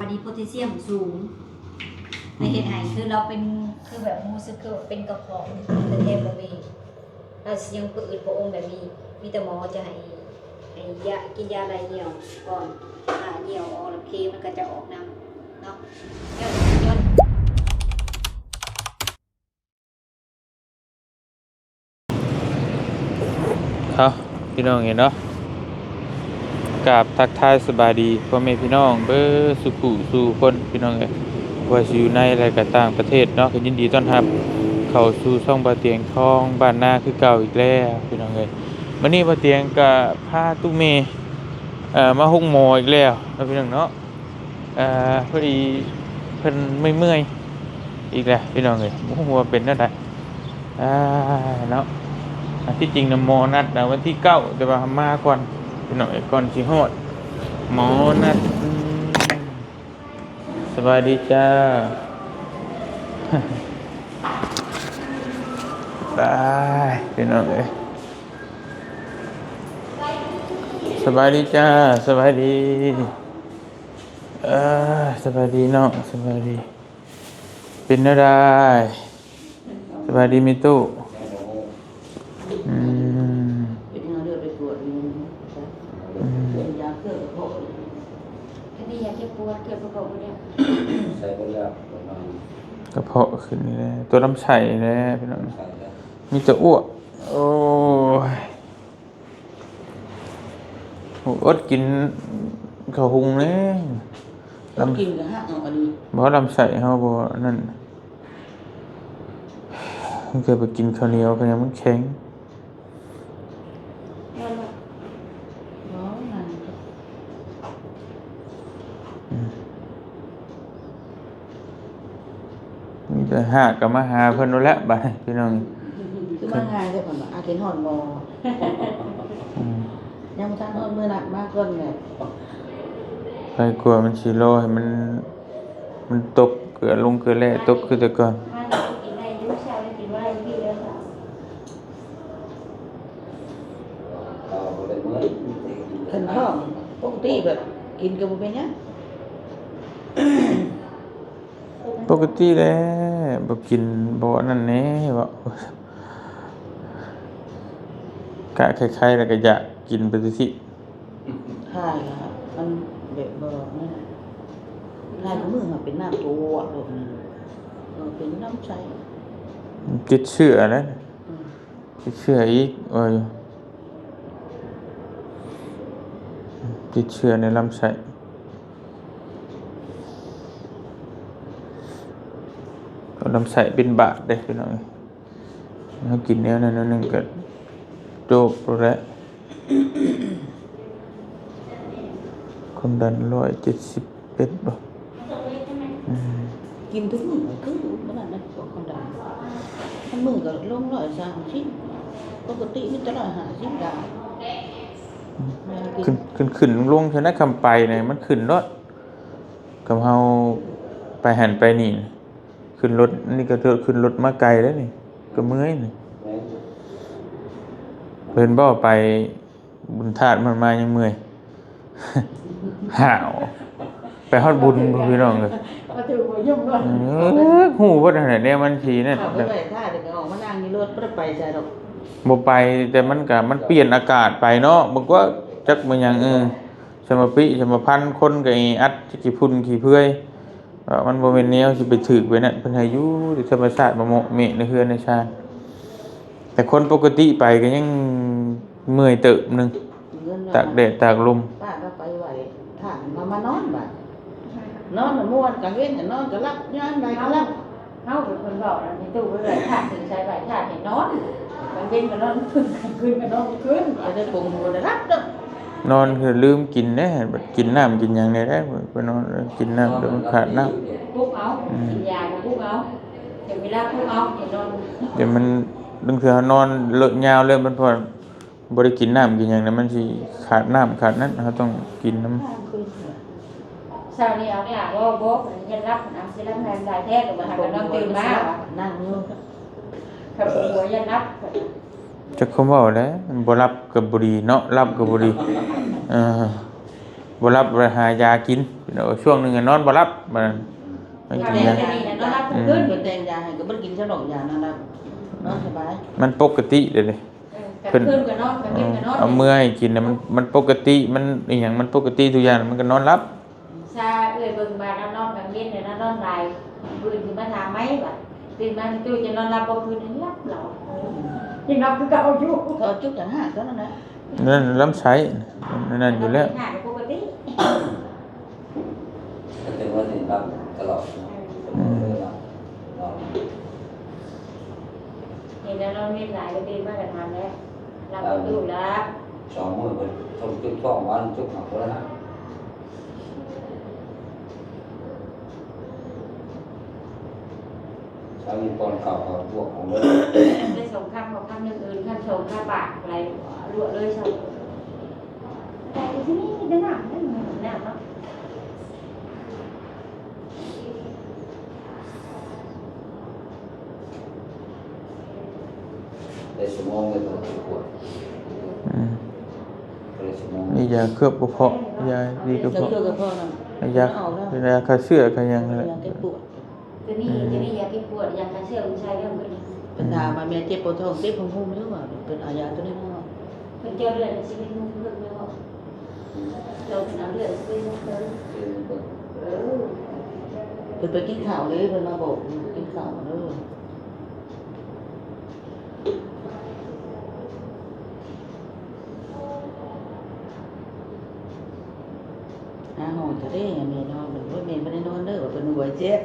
บัดนี้โพแทสเซียมสูงในเฮ็ดให้คือเราเป็นคือแบบรู้สึกคือเป็นกระเพาะแต่แท้บ่มีเราสิยังอืดบ่องแบบนี้มีแต่หมอจะให้ยากินยาอะไรเหี่ยวก่อนเหี่ยวออกแล้วเคมันก็จะออกน้ำเนาะย้อน ครับพี่น้องเห็นเนาะกราบทักทายสบายดีพ่อแม่พี่น้องเบอร์สุขุสู่คนพี่น้องเอ้ยว่าสิอยู่ในและก็ต่างประเทศเนาะก็ยินดีต้อนรับเข้าสู่ช่องบ่เตียงทองบ้านนาคือเก่าอีกแล้วพี่น้องเอ้ยมื้อนี้บ่เตียงก็พาตุ้เมมาห้องหมออีกแล้วเนาะพี่น้องเนาะพอดีเพิ่นเมื่อยๆอีกแล้วพี่น้องเอ้ยบ่ฮู้ว่าเป็นจังไดเนาะ ที่จริงนะหมอนัดนะวันที่9แต่ว่ามาก่อนพี่น้องก่อนสิฮอดหมอนัดสวัสดีจ้าบายพี่น้องเอ้ยสบายดีจ้าสบายดีสบายดีเนาะสบายดีเป็นอะไรสบายดีมิตู้เป็นยังไงเลือดไปตรวจนี่เป็นยาเครื่องกระเพาะ อันนี้อยากจะปวดเกิดประกอบเนี่ย ใส่ไปแล้วประมาณ กระเพาะขึ้นนี่แหละตัวน้ำใสแล้วพี่น้อง ใส่แล้ว มีแต่อ้วกโอ้ยอดกินข้าวหุงเลย ต้องกินกับห้างอันนี้ บ่ลำไส้เฮาบ่นั่นมันเคยไปกินข้าวเหนียวกันยังมันแข็ง น้องนั่น มีแต่หากก็มาหาเพิ่นนั่นแหละบัดนี้พี่น้อง คือมาง่ายได้ผ่านอาเคนหอนมอยังไม่ทันหอนเมื่อนัดมากเกินเลย ไปกลัวมันสิรอให้มันตกเกลือลงเกลือแร่ตกคือแต่ก่อน มาเรากินได้ยุ่งเช้าได้กินว่าอะไรพี่แล้วค่ะ เอาไปเมื่อย ขันท้องปกติแบบกินกับบุเป็นยัง ปกติแล้วบ่กินบ่นั่นแหน่บ่กะคล้ายๆแล้วก็อยากกินไปสิ ถ่ายอะมันแบบบอกนี่ถ่ายของมือมันเป็นน้ำตัวแบบนี้เป็นน้ำใส ติดเชื้อแล้วติดเชื้ออีกติดเชื้อในลำไส้ลำไส้เป็นบาดเด้พี่น้องเขากินแนวนั้นนึงก็โจบแล้วความดัน171บ่ กินทุกมื้อคือมันนั่นบอกคนดังมันมือก็ลง130ปกติมันจะ150ดาว ขึ้นลงๆเท่านั้นคำไปเนี่ยมันขึ้นรถกับเฮาไปหันไปนี่ขึ้นรถนี่ก็ขึ้นรถมาไกลแล้วนี่ก็เมื่อยนี่เพิ่นบ่ไปบุญธาตุมันมายังเมื่อย ห่าวไปฮอดบุญบ่พี่น้องเอ้ย มาถือหัวยุ่งด้วย ฮู้บ่ได้แนวมันทีนั่น ขับรถไปท่าเดี๋ยวออกมานั่งในรถไม่ได้ไปใช่หรอก บ่ไปแต่มันเปลี่ยนอากาศไปเนาะบ่ว่าจักมันหยังสมปิสมพันธ์คนก็ไอ้อัดขี้พุ่นขี้เพื่อยมันบ่แม่นแนวสิไปถึกไว้นั่นเพิ่นให้อยู่ที่ธรรมชาติบ่เหมาะเมะในเฮือนในชาติแต่คนปกติไปก็ยังเมื่อยเติบนึงตากแดดตากลม ป้าก็ไปไหวท่านมานอนบ่นอนม่วนกลางเว้นนอนก็รับงานใดก็รับ เฮาเป็นคนบอกนะในตู้ไว้เลยถ่านถึงใช้ใบถ่านให้นอนมันเป็นก็นอนขึ้นกลางคืนก็นอนคืน จะได้ปรุงหัวได้รับเด้อน อนคือลืมกินแน่บัดกินน้ำกินหยังได้ไปนอนกินน้ำเดี๋ยวมันขาดน้ำ พุกเอากินยาก็พุกเอาเดี๋ยวเวลาพุกเอาเดี๋ยวนอน เดี๋ยวมันบางเทื่อนอนเลอะยาวเลยมันพอบ่ได้กินน้ำกินหยังนะมันสิขาดน้ำขาดนั้นเราต้องกินน้ำ เช้านี้เอาเนี่ยว่าบ่ยันรับน้ำสิรับแทนสายแท้ก็บ่ทันก็นอนตื่นมา นั่งอยู่ ถ้าหัวยันรับ จักคำเว้าแหล้วมันบ่รับก็บ่ดีเนาะรับก็บ่ดีบ่ บ่รับไปหายากินเดี๋ยวช่วงหนึงก็นอนบ่รับมันกินยา นอนรับ เพิ่นเป็นแตงยาให้ก็บ่กินซะดอกยานั่นน่ะนอนสบาย มันปกติเลย ขึ้นก็นอนก็กินก็นอน เอาเมื่อให้กินนะมันปกติมันอหย่างมันปกติทุกอย่างมันก็นอนรับ ซาเอ้ยเบิ่งบาดนอนแบบเย็นเนี่ยนอนหลายปืนสิมาถามไหมบัดตื่นมาตู้จะนอนรับบ่คืนนี้รับเหรอยังรับคือเก่าอยู่ ก็จุกจังหาก็นั่นแหละ นั่นล้ำใช้นั่นอยู่แล้ว หาปกติ ก็ถือว่าสิรับตลอดนะรับนอน เห็นแล้วนอนมีหลายก็ตื่นมาก็ถามแล้วรับบ่อยู่รับ สองมื้อเพิ่นต้องจุด2วันจุดหักแล้วนะสามีปอนเก่าเขาพวกของเด้อ ได้สองคำของคำหนึ่งอื่นคำสองคำปากอะไรรั่วเลยชอบแต่ที่นี่ได้หนักได้หนักเนาะ ได้ชั่วโมงเลยต้องปวด อืม ได้ชั่วโมง นี่ยาเคลือบกระเพาะยาดีกระ เดี๋ยว เพาะ เชื่อกับพ่อนะ ยาฆ่าเชื้อกันยังนั่นแหละ ยาแก้ปวด ตัวนี้ยาแก้ปวดยาคาเซียมใช้เรื่องนี้ เป็นถามมาแม่เจ็บปวดท้องเจ็บพุ่งๆหรือว่าเป็นอายาตัวนี้บ่ เป็นเจ้าเลือดชีวิตมุ่งเรื่องไม่ว่าเราเป็นเอาเลือดชีวิตมุ่งเรื่อง เพิ่นไปกินข้าวเลยเพิ่นมาบอกกินข้าวเด้อหาห้องจะได้แม่นอนมันว่าแม่บ่ได้นอนเด้อว่าเพิ่นหัวเจ็บ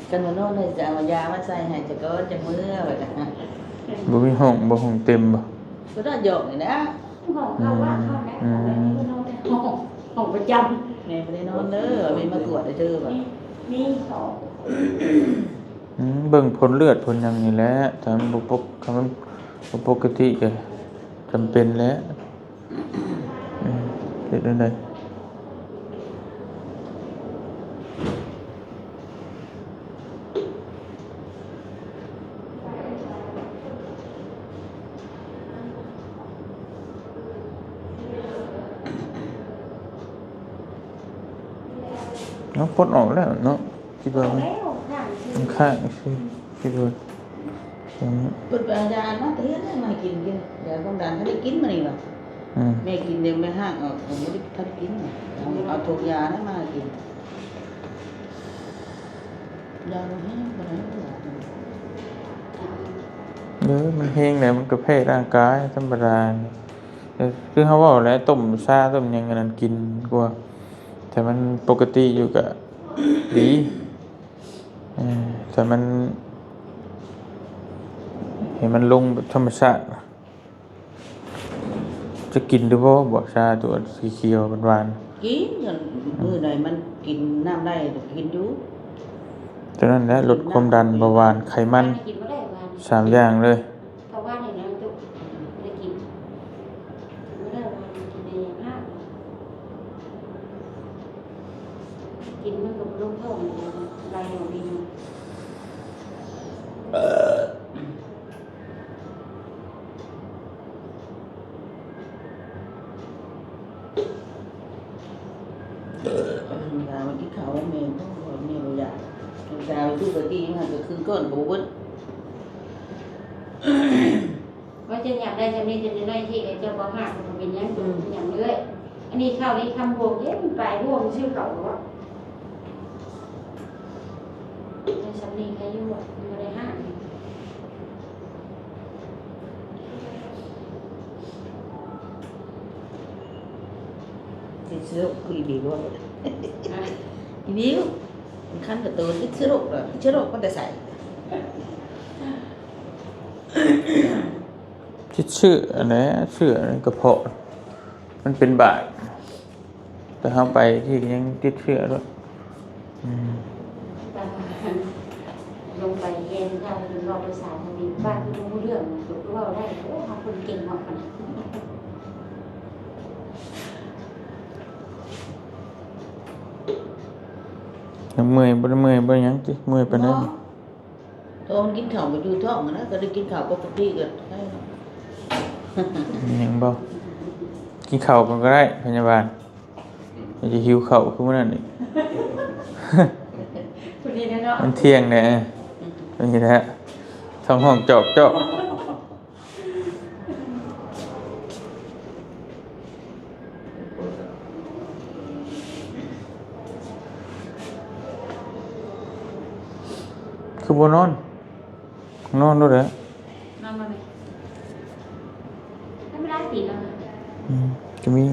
กันว่านอนให้จะเอายามาใส่ให้จะก็จะมื้อว่าจัง บ่มีห้องบ่ห้องเต็มบ่ ก็ได้หยอกนี่นะ ห้องเข้าว่าเข้าแม่อะไรนี่ก็นอนแต่ห้องประจ แม่บ่ได้นอนเด้อแม่มากวดให้เด้อว่า ำนี่สอง เบิ่งผลเลือดผลหยังนี่แหละถ้ามันบ่ถ้ามันบ่ปกติก็จำเป็นแล้วเฮ็ดได้ เนาะปลดออกแล้วเนาะคิดว่ามัน แล้วข้าง มันข้างสิคิดว่าอย่างนี้ เปิดอาญามาเตี้ยมากินยาความดันถ้าได้กินมานี่ว่ะ อืม แม่กินเดี๋ยวแม่ห้างออกผมไม่ได้ทันกินเอาถูกยาได้มากินยาเราให้มาแล้ว เด้อมันแห้งแล้วมันก็แพ้ร่างกายธรรมดาคือเขาเว้าแหล้วต้มชาต้มหยังอันนั้นกินกว่าแต่มันปกติอยู่ก็ดีแต่มันเห็นมันลงแบบธรรมชาติจะกินดูบ่บ่ชาตัวสีเขียวหวาน กินจนมือไหนมันกินน้ำได้กินอยู่ ๆแต่นั่นแหละลดความดันเบาหวานไขมัน กินไม่ได้วัน 3อย่างเลย เพราะว่าในนั้นจุกไม่ได้กินไม่ได้วันกินในห้างกินมันกับลูกท้องไรหนูดีเนาะ ยามันกินข้าวแม่ต้องแม่บ่อยากยาตู้กะทิมันก็คืนก้อนกับบ่ ว่าจะอยากได้จะนี่จะได้ที่ไอ้เจ้าบ่หักมันเป็นยังดูอย่างเรื่อยอันนี้ข้าวนี้คำบวกเยอะมันไปบวกชื่อเขาหรอในสำนีใครอยู่ไม่ได้ห้าง cái sữa quỷ bị luôn cái biếu khăn của tôi cái sữa rồi cái sữa có thể xài คิดชื่ออันนี้ชื่ออันนี้กระเพาะมันเป็นบาดแต่เข้าไปที่ยังติดเชื้อด้วย ลงไปเย็นทางลงไปสายทางนี้บ้านที่รู้เรื่องถูกว่าได้โอ้เขาคนเก่งมากนะ ยังเมื่อยบ่ได้เมื่อยบ่หยังติเมื่อยปานนั้น tôi không kín khẩu mà chui thoát mà nó có đi kín khẩu có phục đi rồi มีหยังบ่กินข้าวก่อนก็ได้พยาบาล จะหิวข้าวคือมื้อนั้นนี่ พอดีเนาะ มันเที่ยงแน่นี่แหละท้องห้องจอกเจาะคือบ่นอนด้วยแหละ นอนมาเลยไม่ได้ปิดแล้ว จะมี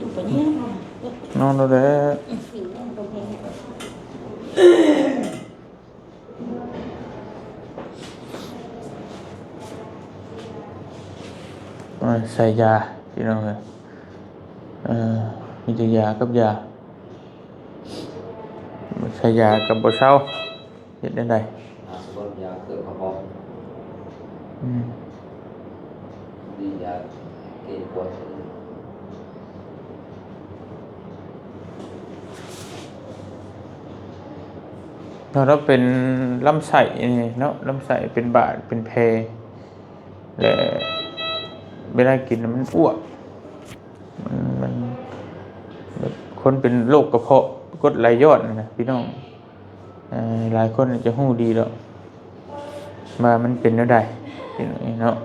ดูไปเนี่ย นอนด้วยแหละ ปิดตรงเพลง ใส่ยาพี่น้องเอ้ยมีแต่ยากับยาใส่ยากับบ่เช้าเฮ็ดได้ได รถยาเกิดกระเพาะ อืม ดียาเกณฑ์ปวด เราเป็นลำไส้นี่เนาะลำไส้เป็นบาดเป็นแผลและเวลากินแล้วมันอ้วกมันแบบคนเป็นโรคกระเพาะกรดไหลย้อนนะพี่น้องหลายคนจะฮู้ดีแล้วว่ามันเป็นแนวใดพี่น้องเนาะ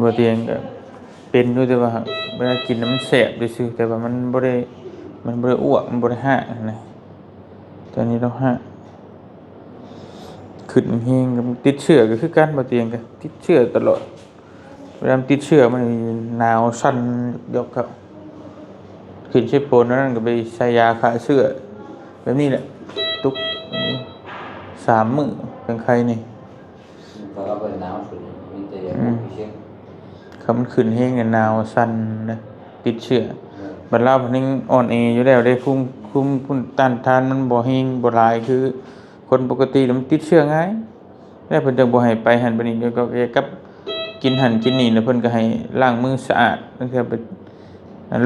บ่เตียงก็เป็นอยู่แต่ว่าเวลากินแล้วมันแสบซื่อๆแต่ว่ามันบ่ได้อ้วกมันบ่ได้หากนะตอนนี้เราหากขึ้นเฮงกับติดเชื้อก็คือกันบ่เตียงก็ติดเชื้อตลอดเวลาติดเชื้อมันหนาวสั่นยกครับขึ้นเชื้อโปนนั้นก็ไปใช้ยาฆ่าเชื้อแบบนี้แหละทุก3 มื้อเป็นใครนี่ ก็เราเป็นน้ำสุดมีแต่ยาพิเศษ คำมันขึ้นเฮงเนี่ยหนาวสั่นนะติดเชื้อบัดเราเพิ่นยังอ่อนแออยู่แล้วได้ภูมิต้านทานมันบ่เฮงบ่หลายคือคนปกติแล้วมันติดเชื้อง่ายแล้วเพิ่นจังบ่ให้ไปหั่นไปนี่ก็กับกินหั่นกินนี่แล้วเพิ่นก็ให้ล้างมือสะอาดตั้งแต่ไป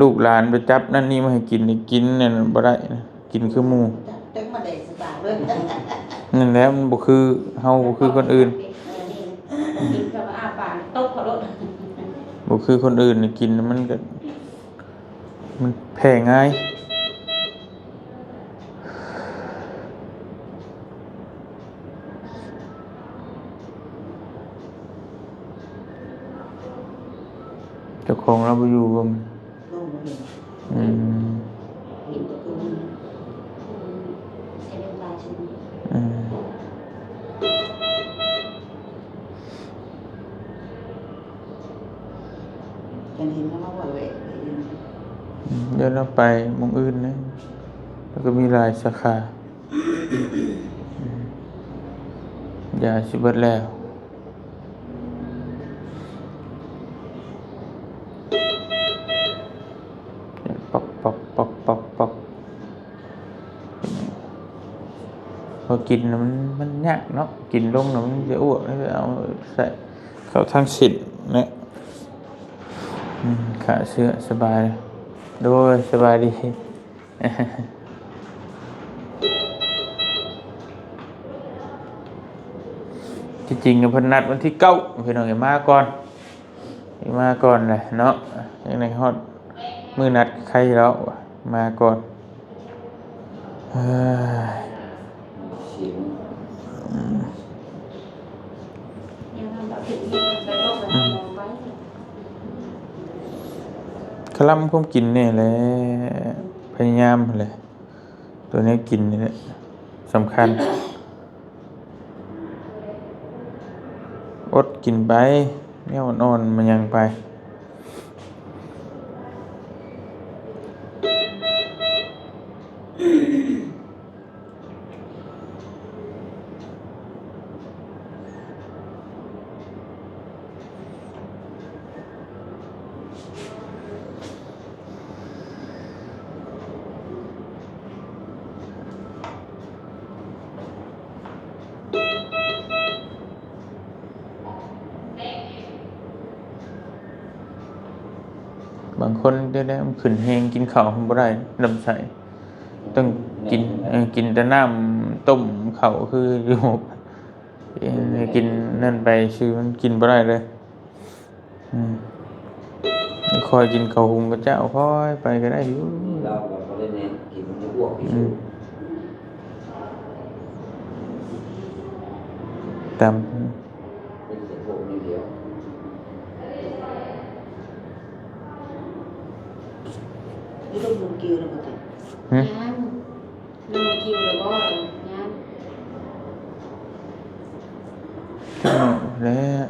ลูกหลานไปจับนั่นนี่มาให้กินนี่กินนั่นบ่ได้นะกินคือหมู่ จังมาได้สตางค์เลย นั่นแหละมันบ่คือเฮาบ่คือคนอื่น กินกับอาปากตกขอรถ บ่คือคนอื่นนี่กินแล้วมันก็มันแพ้ง่ายเจ้าของเราบ่อยู่บ่มัน ลูกมัน อืม เห็นก็คือ ใช้เวลาชุดนี้ อืม กันเห็นแล้วว่าเวท เดี๋ยวเราไปหมุงอื่นนะแล้วก็มีหลายสาขาอย่าสิเบิดแล้วปอกปอกปอกปอกปอกพอกินแล้วมันยากเนาะกินลงแล้วมันจะอ้วกแล้วก็เอาใส่เข้าทางสินเนี่ยขาเสื้อสบายโดยสบายดี ที่จริงเพิ่นนัดวันที่9พี่น้องมาก่อนเลยเนาะยังไงฮอดมื้อนัดใครแล้วมาก่อนเฮ้ย ชิม ยังทำแบบถึงนี่ไปโลกไปมองไว้ คลำคงกินนี่แหละพยายามเลยตัวนี้กินนี่แหละสำคัญอดกินไปเนี่ยอ่อนๆมันยังไปบางคนได้มันขึ้นแหงกินข้าวบ่ได้ลำไส้ต้องกินแต่น้ำต้มข้าวคืออยู่กินนั่นไปชื่อมันกินบ่ได้เลย คอยกินข้าวหุงกับเจ้าค่อยไปก็ได้อยู่ เราแบบเขาเล่นเนี่ยกินมันจะอ้วกที่ อื สุ ม ด ตาม เป็นเสียงโผล่นิดเดียว นี่ต้องมุงกิ้วแล้วบ่ติ หึ ยังน้ำคิวหรือบ่ยัง จังหวะแล้ว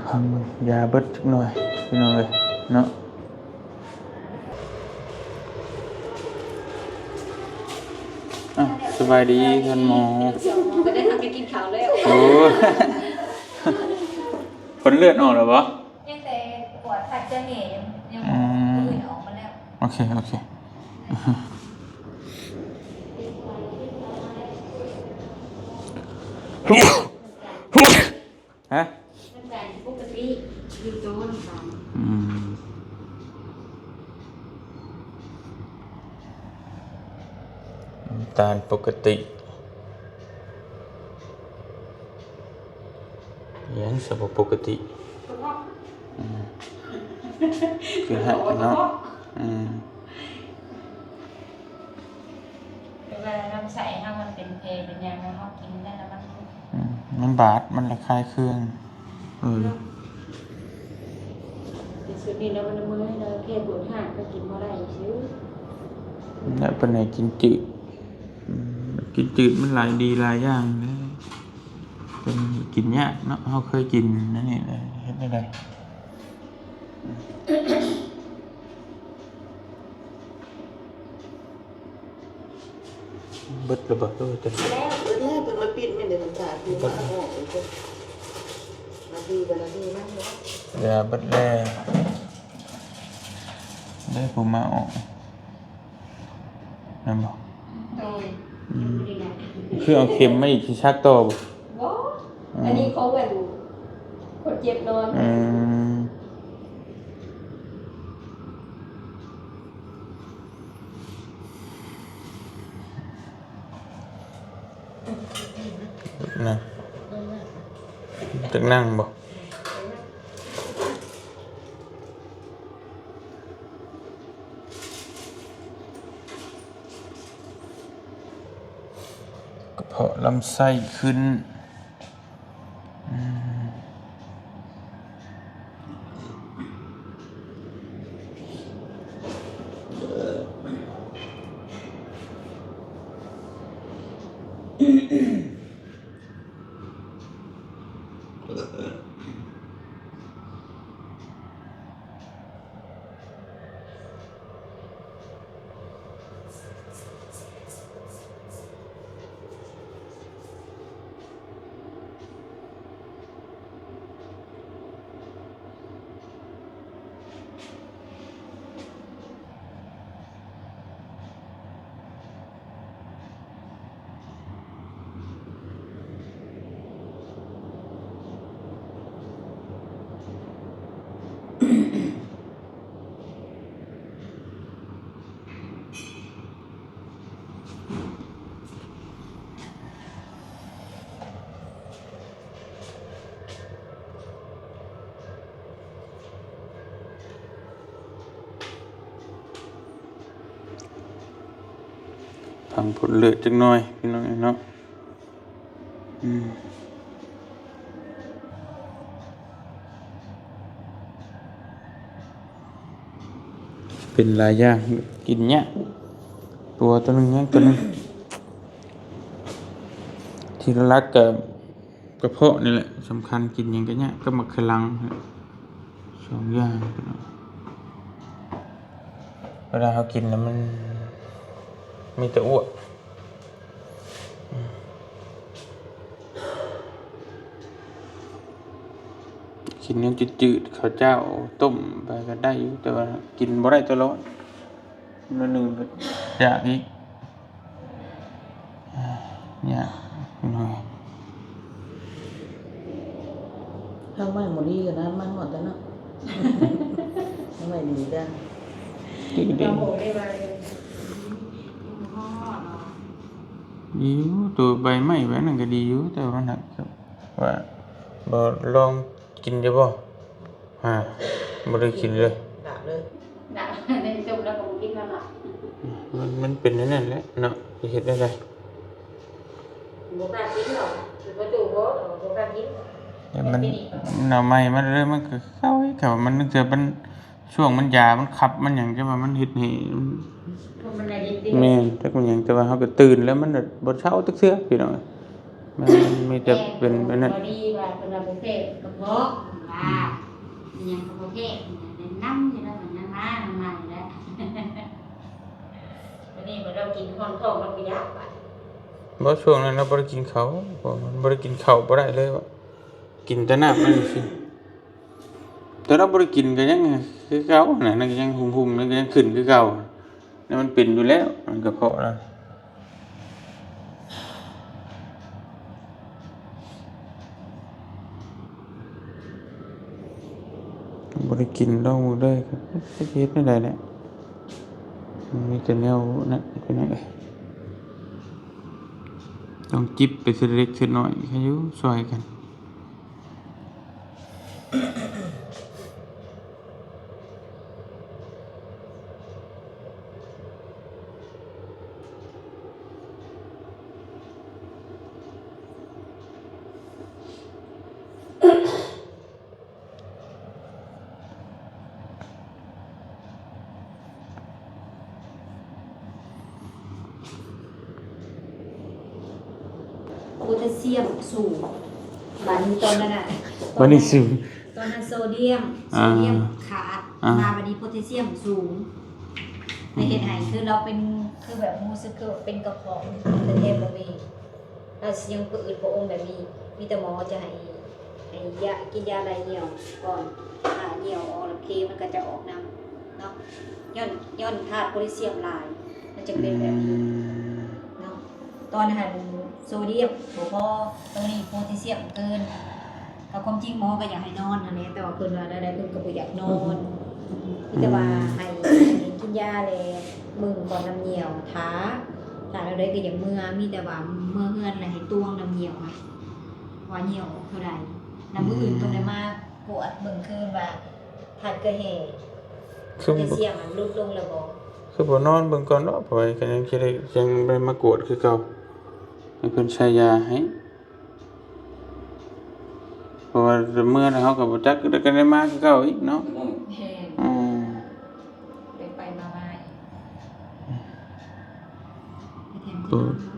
พังมือยาเบิดจักหน่อยพี่น้องเอ้ยเนาะสบายดีท่านหมอ ก็ได้ทำไปกินข้าวแล้ว โอ้ผลเลือดออกแล้วบ่ ยังแต่ปวดขัดจะเหนื่อยยังอื่นออกมาแล้ว โอเคโอเคฮะ มันแต่ปกติอยู่โดนตาม อืมน้ำตาลปกติยังสบปกติ กระเพาะ คือฮะเนาะอืม เวลาน้ำใสถ้ามันเป็นเพลเป็นยางแล้วเขากินได้แล้วมัน อืมมันบาดมันระคายเครื่องเออ เป็นสุดนี้แล้วมันมือให้เราแค่ปวดหักก็กินบ่ได้ซื้อ แล้วเป็นไหนกินจืดอืมกินจืดมันหลายดีหลายอย่างเลยเป็นกินยากเนาะเขาเคยกินนั่นนี่เลยเฮ็ดได้ไดเบิดระเบิดด้วยจ้ะ แล้วเป็นว่าปิดไม่ได้มันตาคือว่าออกเลยนาทีกับนาทีนั่งเนาะ ยาเบิดแล้วได้ผมมาออกนั่นบอก โดยดีนะ คือเอาเข็มมาอีกที่ชักต่อบ่ บ่อันนี้เขาแบบคนเจ็บนอน อืมนั่งตึกนั่งบ่กระเพาะลำไส้ขึ้นอืมพังผลเลือดจักหน่อยพี่น้องเนาะอืมเป็นหลายอย่างกินเนี่ยตัวนึงเนี่ยตัวนึง ที่รักกับกระเพาะนี่แหละสำคัญกินหยังก็เนี่ยก็มักขลังสองอย่างเวลาเขากินแล้วมันมีแต่อ้วกกินยังจืดๆข้าวเจ้าต้มไปก็ได้อยู่แต่ว่ากินบ่ได้ตลอดมื้อหนึงก็อยากอีกอยากหน่อย ทางบ้านหมดดีกันนะมันหมดแล้วเนาะทำไมดีกัน ดีดี เราโหได้มาเลยพ่อเนาะ ดีอยู่ตัวใบไม้แบบนั้นก็ดีอยู่แต่ว่ามันหนักครับว่าบ่ลองกินได้บ่บ่ได้กินเลย ด่าเลย นะในจมแล้วก็บ่กินแล้วล่ะ มันเป็นอย่างนั้นแหละเนาะสิเฮ็ดได้ได บ่กล้ากินหรอกคือบ่ดูบ่กล้ากิน แต่มันหน่อไม้มันเลยมันก็เข้าให้เขามันนึกเถื่อมันช่วงมันยามันขับมันหยังจังว่ามันเฮ็ดให้ มันอะไรดี แม่นแต่มันหยังแต่ว่าเฮาก็ตื่นแล้วมันก็บ่เช้าตึกเทื่อพี่น้องมันมีแต่เป็นแบบนั้น พอดีว่าเป็นระบบเพศกระเพาะว่าเป็นยังกระเพาะเพศเป็นน้ำอยู่แล้วเหมือนน้ำน้ำมันแล้ววันนี้เรากินข้าวทองมันก็ยากไป บ่ช่วงนั้นเราบ่ได้กินข้าวบ่มันบ่ได้กินข้าวบ่ได้เลยว่ากินแต่น้ำนั่นสิแต่เราบ่ได้กินก็ยังคือเก่าน่ะนั่นก็ยังหุ่มๆนั่นก็ยังขึ้นคือเก่านั่นมันเป็นอยู่แล้วมันกระเพาะแล้วบ่ได้กินดอกมื้อเลยครับสิเฮ็ดได้แหละมีแต่แนวนั้นเป็นจังไดต้องจิบไปทีละเล็กทีละน้อยให้อยู่ช่วยกันโพแทสเซียมสูงบัดนี้ตอนนั้นน่ะ วันนี้สูง ตอนนั้นโซเดียมขาดมาบัดนี้โพแทสเซียมสูงในเฮ็ดให้คือเราเป็นคือแบบรู้สึกคือเป็นกระเพาะแต่แทบบ่มีเรายังอืดบ่อมแบบนี้มีแต่หมอจะให้ยากินยาอะไรเหี่ยวก่อนเหี่ยวออกแล้วเคมันก็จะออกน้ำเนาะย้อนธาตุโพแทสเซียมหลายมันจะเป็นแบบนี้เนาะตอนหันโซเดียมบ่พอตรงนี้โพแทสเซียมเกินแต่ความจริงหมอก็อยากให้นอนนั่นแหละแต่ว่าเพิ่นว่าได้เพิ่นก็บ่อยากนอนมีแต่ว่าให้กินยาแลมึงก่อนน้ำเหี่ยวท้าเราได้ก็อย่างเมื่อมีแต่ว่าเมื่อเฮือนแล้วให้ตวงน้ำเหี่ยวให้ว่าเหี่ยวเท่าใดน้ำมื้ออื่นตรงได้มาปวดเบิ่งคืนว่าทานเกลือแห่โพ คือ แทสเซียมมันลดลงแล้วบ่ คือบ่นอนเบิ่งก่อนเนาะเพราะว่าก็ยังสิได้ยังบ่มากวดคือเก่าให้เพิ่นใช้ยาให้เพราะว่าเมื่อนั้นเฮาก็บ่จักก็ได้มาคือเก่าอีกเนาะ แห่ อืม ไปมา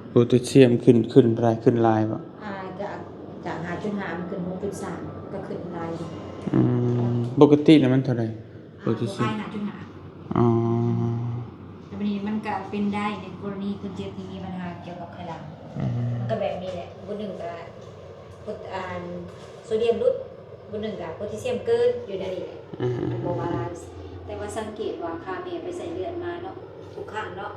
โพแทสเซียมขึ้นหลายขึ้นหลายบ่ จาก5.5มันขึ้น 6.3 ก็ขึ้นหลาย ปกติแล้วมันเท่าไหร่โพแทสเซียม 5.5 อ๋อ แต่วันนี้มันก็เป็นได้ในกรณีคนเจ็บที่มีปัญหาเกี่ยวกับไขลังมันก็แบบนี้แหละบุญหนึ่งกับโซเดียมลดบุญหนึ่งกับโพแทสเซียมเกินอยู่ในนี้แหละมันบ่บาลานซ์แต่ว่าสังเกตว่าค่าแม่ไปใส่เลือดมาเนาะทุกครั้งเนาะ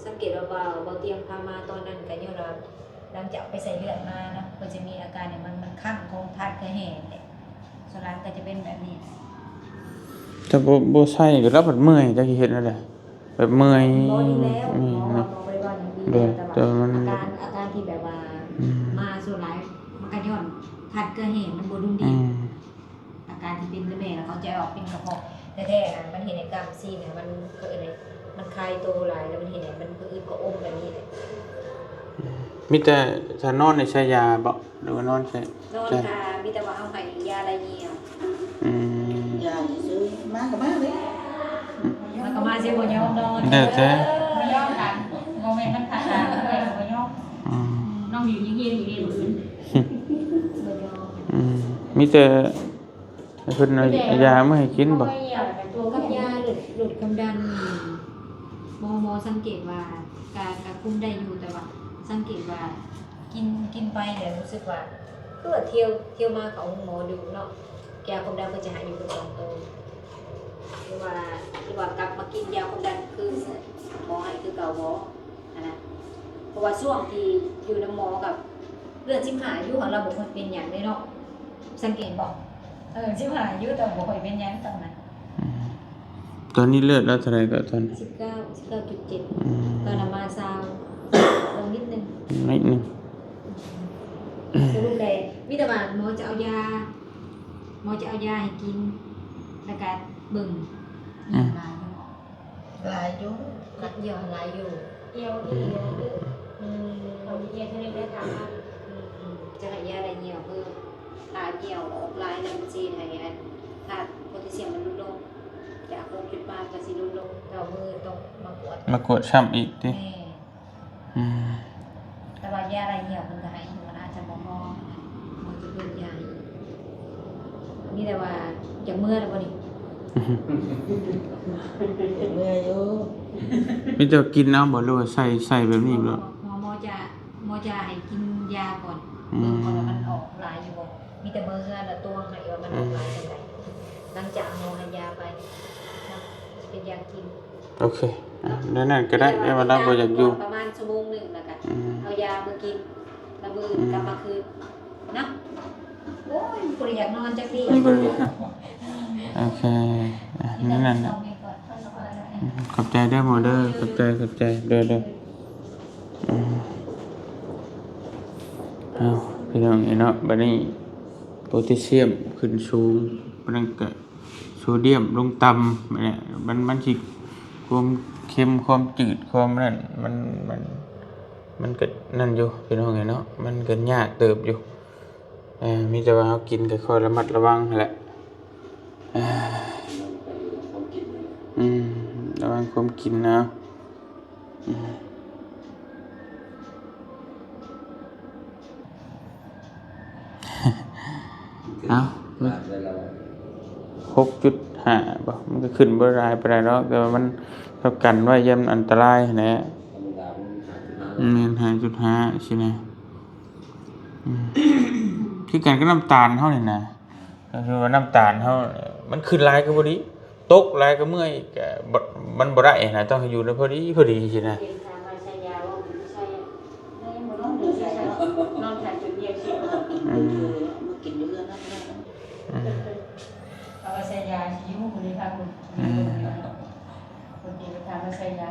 สังเกตว่าเบาเตียงพามาตอนนั้นก็ย้อนว่าหลังจากไปใส่เลือดมาเนาะก็จะมีอาการเนี่ยมันคั่งของธาตุกระแหงเนี่ยส่วนหลังก็จะเป็นแบบนี้ ถ้าบ่ใช่ก็รับบัดเมื่อยจักสิเฮ็ดอะไรแบบเมื่อย หมอดีแล้วหมอบอกเลยว่าอย่างดีแต่ว่าอาการที่แบบว่ามาส่วนหลายมันก็ย้อนทัดเกิดเหตุมันบ่ดุลดีอาการที่เป็นแม่แล้วเขาจะออกเป็นกระเพาะแท้ๆมันเห็นในกรรมซีเนี่ยมันเกิดอะไรมันคลายตัวหลายแล้วมันเห็นมันอืดก็อมแบบนี้เลย มีแต่ถ้านอนในใช้ยาบ่หรือว่านอนใช้ นอนทามีแต่ว่าเอาให้ยาอะไรเหี่ยว อย่าซื้อมากับมาเลย มันก็มาสิบ่ยอมนอน เด้อแท้ บ่ยอมกันโมเมนต์มันขาดกันเลยบ่ยอมน้องอยู่เย็นๆอยู่ดี มีแต่เพิ่นเอายามาให้กินบ่ ตัวกับยาหลุดความดันหมอสังเกตว่าการคุมได้อยู่แต่ว่าสังเกตว่ากินไปเนี่ยรู้สึกว่าคือว่าเที่ยวมาเขาหมอดูเนาะยาความดันก็จะหายอยู่กับ2 ตัวหรือว่ากลับมากินยาความดันคือหมอให้คือเก่าหมอนะเพราะว่าช่วงที่อยู่น้ำหมอกับเลือดชิมหายอยู่ของเราบ่ค่อยเป็นอย่างเลยเนาะสังเกตบอกชิมหายอยู่แต่บ่ค่อยเป็นอย่างตอนนั้น ตอนนี้เลือดแล้วเท่าไหร่ก็ตอน 19.7ตอนนั้นมาซาวลงนิดนึง นิดนึง สรุปเลยมีแต่ว่าหมอจะเอายาให้กินแล้วก็เบิ่งหลายอยู่รักเดียวหลายอยู่เอียวเอาเอียวที่นี่ได้ทำจะให้ยาอะไรเหี่ยวคือขาเหี่ยวออกลายน้ำจีนอะไรเงี้ยถ้าโพแทสเซียมมันลดลงจาก6.8ก็สิลดลงเรามือต้องมากด ช้ำอีกติ แต่ว่ายาอะไรเหี่ยวมันก็ให้มันอาจจะบ่พอมันจะเป็นยานี่แต่ว่าอย่างเมื่อแล้วบ่นี่ เมื่อยอยู่ มีแต่กินเอาบ่รู้ว่าใส่แบบนี้บ่ หมอจะให้กินยาก่อนเบิ่งก่อนว่ามันออกหลายอยู่บ่มีแต่เมื่อแล้วตัวให้ว่ามันออกหลายจังไดหลังจากหมอให้ยาไปนะเป็นยากิน โอเคนั่นก็ได้ได้วันละบ่อยากอยู่ ประมาณชั่วโมงนึงแล้วก็เอายามากินแล้วมื้อกลับมาคืนนะโอ้ยบ่อยากนอนจักดี โอเคนั่นน่ะขอบใจเด้อหมอเด้อขอบใจเด้อเอาพี่น้องเนาะบัดนี้โพแทสเซียมขึ้นสูงบัดนั้นก็โซเดียมลงต่ำเนี่ยมันสิความเค็มความจืดความนั่นมันก็นั่นอยู่พี่น้องเนาะมันก็ยากเติบอยู่มีแต่ว่าเฮากินก็ค่อยระมัดระวังนั่นแหละระวังความกินนะเอา6.5 บ่มันก็ขึ้นบ่หลายปานใดเนาะแต่ว่ามันเท่ากันไว้ยามอันตรายแหละแม่น 5.5 ใช่ไหมคือกันกับน้ำตาลเฮานี่นะก็คือว่าน้ำตาลเฮามันขึ้นหลายก็บ่ดีตกหลายก็เมื่อยก็มันบ่ได้นะต้องให้อยู่ในพอดีสินะมากินอยู่เรือนนั่นก็ได้นะ เอาไปใส่ยาสิอยู่คนนี้ค่ะคุณคนนี้ไปทำไปใส่ยา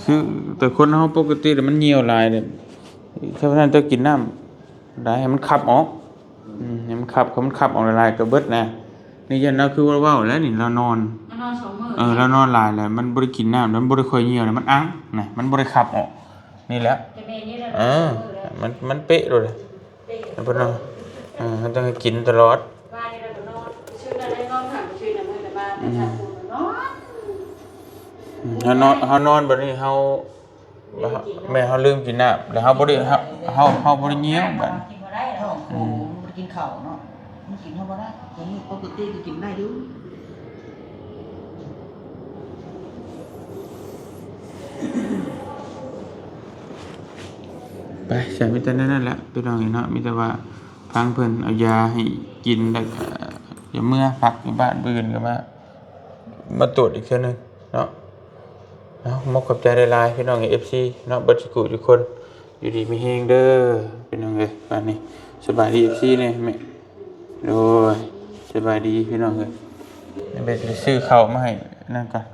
คือแต่คนเฮาปกติแล้วมันเหี่ยวหลายเนี่ยฉะนั้นต้องกินน้ำได้ให้มันขับออกให้มันขับออกหลายๆก็เบิดนะนี่ยันเราคือว่าแล้วนี่เรานอน2 มื้อเรานอนหลายแล้วมันบ่ได้กินน้ำมันบ่ได้ค่อยเหี่ยวมันอังนะมันบ่ได้ขับออกนี่แหละมันเป๊ะเลยเพิ่นมันต้องให้กินตลอดบ้านนี่เราก็นอนชื่อได้นอนค่ะชื่อน่ะมื้อแต่บ้านประชาชนนอน เฮานอนบัดนี้เฮาแม่เฮาลืมกินน้ำแล้วเฮาบ่ได้เฮาบ่ได้เหี่ยวบัด กินบ่ได้หรอก มันกินข้าวเนาะมันกินเท่าบ่ได้ผมปกติก็กินได้อยู่ ไปใส่มีแต่นั่นแหละพี่น้องเนาะมีแต่ว่าพังเพิ่นเอายาให้กินแล้วก็อย่าเมื่อพักอยู่บ้านมื้ออื่นก็มาตรวจอีกเทื่อนึงเนาะมกขอบใจหลายๆพี่น้อง FC เนาะเบิดทุกทุกคนอยู่ดีมีแฮงเด้อพี่น้องเอ้ยป่านนี้สบายดี FC แน่แม่โดยสบายดีพี่น้องเอ้ยเดี๋ยวไปซื้อข้าวมาให้นั่นก่อน